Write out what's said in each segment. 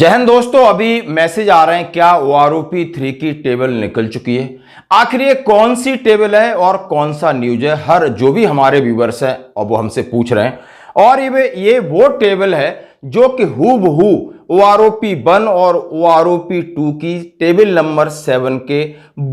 जय हिंद दोस्तों, अभी मैसेज आ रहे हैं क्या OROP3 की टेबल निकल चुकी है। आखिर ये कौन सी टेबल है और कौन सा न्यूज है, हर जो भी हमारे व्यूवर्स हैं अब वो हमसे पूछ रहे हैं। और ये वो टेबल है जो कि हूबहू OROP1 और OROP2 की टेबल नंबर 7 के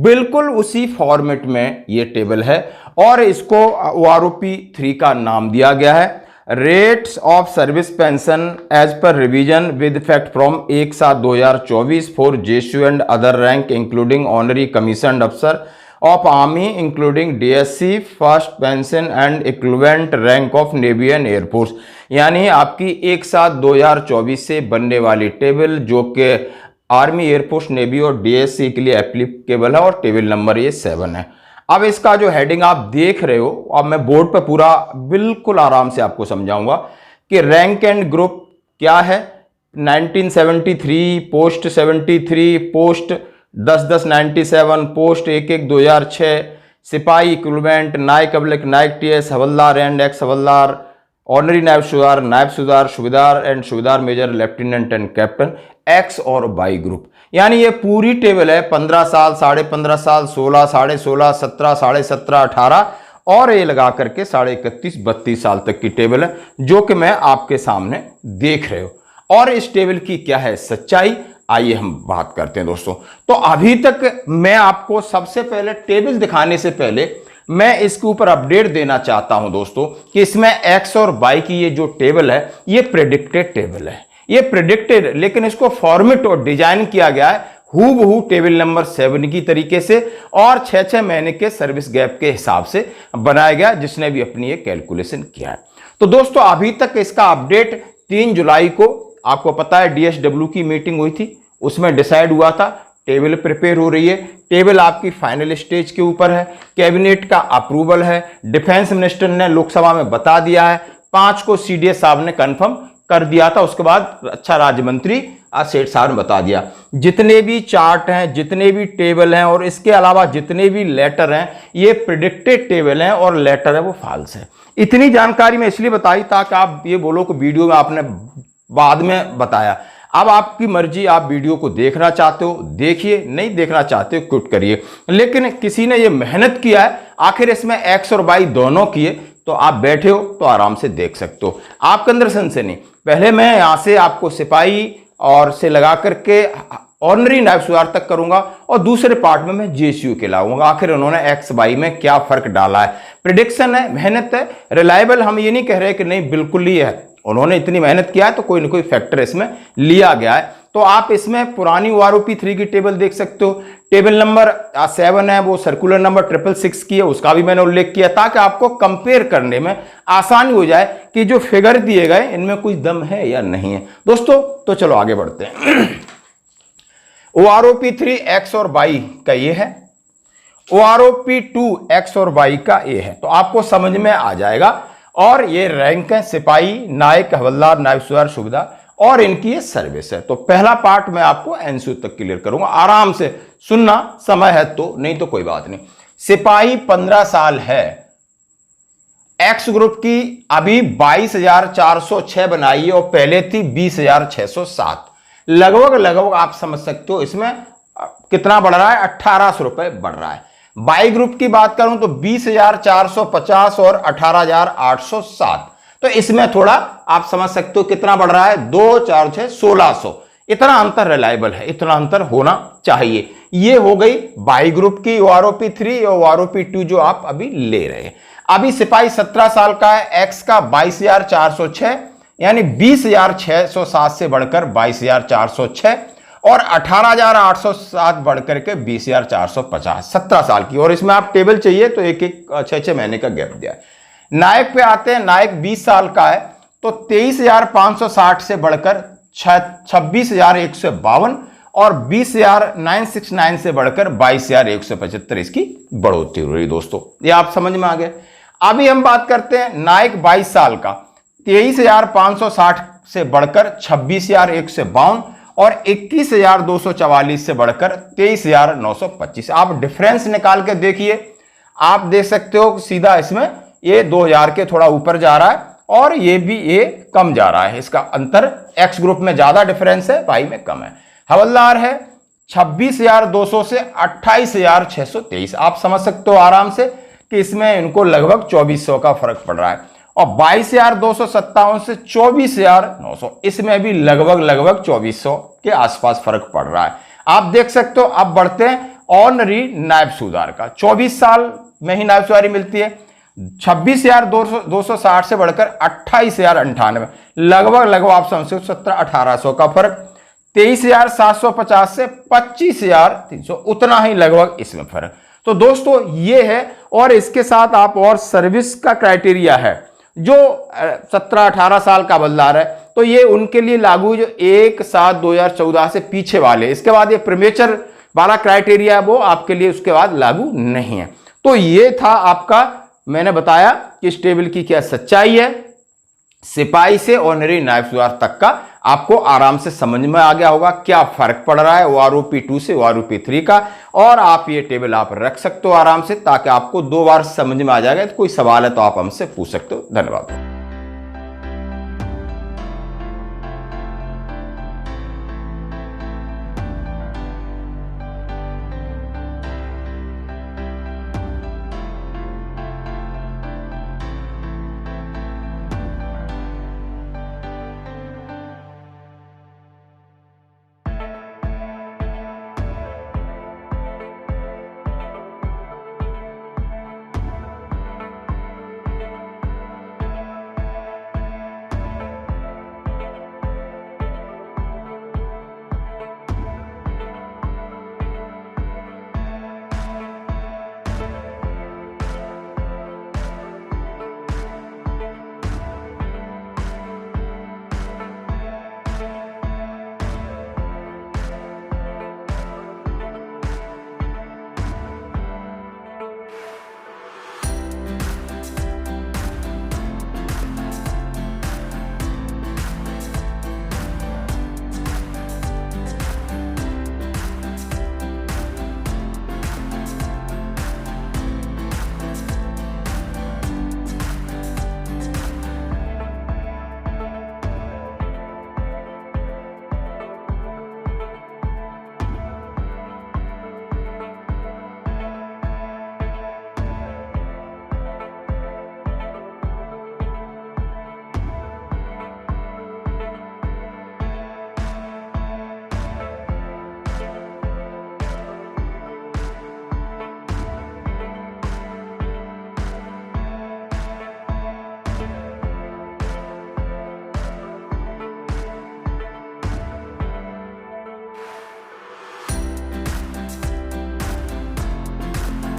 बिल्कुल उसी फॉर्मेट में ये टेबल है और इसको OROP3 का नाम दिया गया है rates of service pension as per revision with effect from 1/7/2024 for JSU and other rank including honorary commission अफसर of army including DSC first pension and equivalent rank of navy and air force. यानी आपकी 1/7/2024 से बनने वाली table जो कि army, air force, navy और DSC के लिए एप्लीकेबल है और टेबल नंबर ये 7 है। अब इसका जो हेडिंग आप देख रहे हो, अब मैं बोर्ड पे पूरा बिल्कुल आराम से आपको समझाऊंगा कि रैंक एंड ग्रुप क्या है। 1973, पोस्ट 73, पोस्ट 10-10-97, पोस्ट 1-1-2006, सिपाही इक्विवेलेंट, नायक अब्लिक naik TS, havildar and X havildar, honorary naib subedar, subedar and subedar major, lieutenant and captain, X और वाई ग्रुप। यानी ये पूरी टेबल है 15 साल, 15.5 साल, 16, 16.5, 17, 17.5, 18 और ये लगा करके 31-32 साल तक की टेबल है जो कि मैं आपके सामने देख रहे हो। और इस टेबल की क्या है सच्चाई, आइए हम बात करते हैं दोस्तों। तो अभी तक मैं आपको सबसे पहले टेबल दिखाने से पहले मैं इसके ऊपर अपडेट देना चाहता हूं दोस्तों कि इसमें एक्स और वाई की ये जो टेबल है ये प्रेडिक्टेड टेबल है। ये प्रेडिक्टेड, लेकिन इसको फॉर्मेट और डिजाइन किया गया है हूबहू टेबल नंबर 7 की तरीके से और 6-6 महीने के सर्विस गैप के हिसाब से बनाया गया, जिसने भी अपनी ये कैलकुलेशन किया है। तो दोस्तों अभी तक इसका अपडेट 3 जुलाई को आपको पता है DSW की मीटिंग हुई थी, उसमें डिसाइड हुआ था टेबल प्रिपेयर हो रही है। टेबल आपकी फाइनल स्टेज के ऊपर है, कैबिनेट का अप्रूवल है, डिफेंस मिनिस्टर ने लोकसभा में बता दिया है, 5 को CDS साहब ने कंफर्म कर दिया था, उसके बाद रक्षा राज्य मंत्री सेठ साहब ने बता दिया। जितने भी चार्ट हैं, जितने भी टेबल हैं और इसके अलावा जितने भी लेटर हैं ये प्रेडिक्टेड टेबल हैं और लेटर है वो फॉल्स है। इतनी जानकारी मैं इसलिए बताई ताकि आप ये बोलो कि वीडियो में आपने बाद में बताया। अब आपकी मर्जी, आप वीडियो को देखना चाहते हो देखिए, नहीं देखना चाहते हो क्विट करिए। लेकिन किसी ने ये मेहनत किया है, आखिर इसमें एक्स और वाई दोनों किए, तो आप बैठे हो तो आराम से देख सकते हो। आपके अंदर संशय नहीं। पहले मैं यहां से आपको सिपाही और से लगा करके ऑनरी नायब सुधार तक करूंगा और दूसरे पार्ट में मैं JSU के लाऊंगा आखिर उन्होंने एक्स वाई में क्या फर्क डाला है। प्रिडिक्शन है, मेहनत है, रिलायबल हम ये नहीं कह रहे कि नहीं बिल्कुल ही है, उन्होंने इतनी मेहनत किया है तो कोई ना कोई फैक्टर इसमें लिया गया है। तो आप इसमें पुरानी OROP3 की टेबल देख सकते हो। टेबल नंबर 7 है वो सर्कुलर नंबर 666 की है, उसका भी मैंने उल्लेख किया ताकि आपको कंपेयर करने में आसानी हो जाए कि जो फिगर दिए गए इनमें कुछ दम है या नहीं है दोस्तों। तो चलो आगे बढ़ते हैं। OROP3 एक्स और वाई का ये है, OROP2 एक्स और वाई का ये है, तो आपको समझ में आ जाएगा। और ये रैंक है सिपाही, नायक, हवलदार, नायब सुधार, सूबेदार और इनकी ये सर्विस है। तो पहला पार्ट मैं आपको NCO तक क्लियर करूंगा, आराम से सुनना, समय है तो, नहीं तो कोई बात नहीं। सिपाही 15 साल है, एक्स ग्रुप की अभी 22,406 बनाई है और पहले थी 20,607। लगभग आप समझ सकते हो इसमें कितना बढ़ रहा है, 1800 रुपए बढ़ रहा है। बाई ग्रुप की बात करूं तो 20,450 और 18,807, तो इसमें थोड़ा आप समझ सकते हो कितना बढ़ रहा है, 2, 4, 6, 1600। इतना अंतर रिलायबल है, इतना अंतर होना चाहिए। ये हो गई बाई ग्रुप की OROP3 और OROP2 जो आप अभी ले रहे हैं। अभी सिपाही 17 साल का है, एक्स का 22,406 यानी 20,607 से बढ़कर 22,406 और 18,807 बढ़कर के 20,450, 17 साल की। और इसमें आप टेबल चाहिए तो 1-1 महीने का गैप दिया है। नायक पे आते हैं, नायक 20 साल का है तो 23,560 से बढ़कर 26,152 और 20,969 से बढ़कर 22,175 इसकी बढ़ोतरी हो रही दोस्तों। ये आप समझ में आ गए। अभी हम बात करते हैं नायक 22 साल का, 23,560 से बढ़कर 26,152 और 21,244 से बढ़कर 23,925। आप डिफरेंस निकाल के देखिए, आप देख सकते हो सीधा इसमें ये 2000 के थोड़ा ऊपर जा रहा है और ये भी ये कम जा रहा है। इसका अंतर एक्स ग्रुप में ज्यादा डिफरेंस है, वाई में कम है। हवलदार है 26,200 से 28,623। आप समझ सकते हो आराम से कि इसमें इनको लगभग 2400 का फर्क पड़ रहा है। और 22,257 से 24,900, इसमें भी लगभग 2400 के आसपास फर्क पड़ रहा है। आप देख सकते हो। अब बढ़ते हैं ऑनरी नायब सूबेदार का। 24 साल में ही नायब सूबेदारी मिलती है। 26,260 से बढ़कर 28,098, लगभग आप समझो 1700-1800 का फर्क। 23,750 से 25,300, उतना ही लगभग इसमें फर्क। तो दोस्तों ये है। और इसके साथ आप और सर्विस का क्राइटेरिया है जो 17-18 साल का हवलदार है, तो ये उनके लिए लागू जो 1/7/2014 से पीछे वाले। इसके बाद ये प्रीमेचर वाला क्राइटेरिया वो आपके लिए उसके बाद लागू नहीं है। तो ये था आपका, मैंने बताया कि इस टेबल की क्या सच्चाई है। सिपाही से ऑनरी नायब सूबेदार तक का आपको आराम से समझ में आ गया होगा क्या फर्क पड़ रहा है OROP 2 से OROP 3 का। और आप ये टेबल आप रख सकते हो आराम से, ताकि आपको 2 बार समझ में आ जाएगा। तो कोई सवाल है तो आप हमसे पूछ सकते हो। धन्यवाद।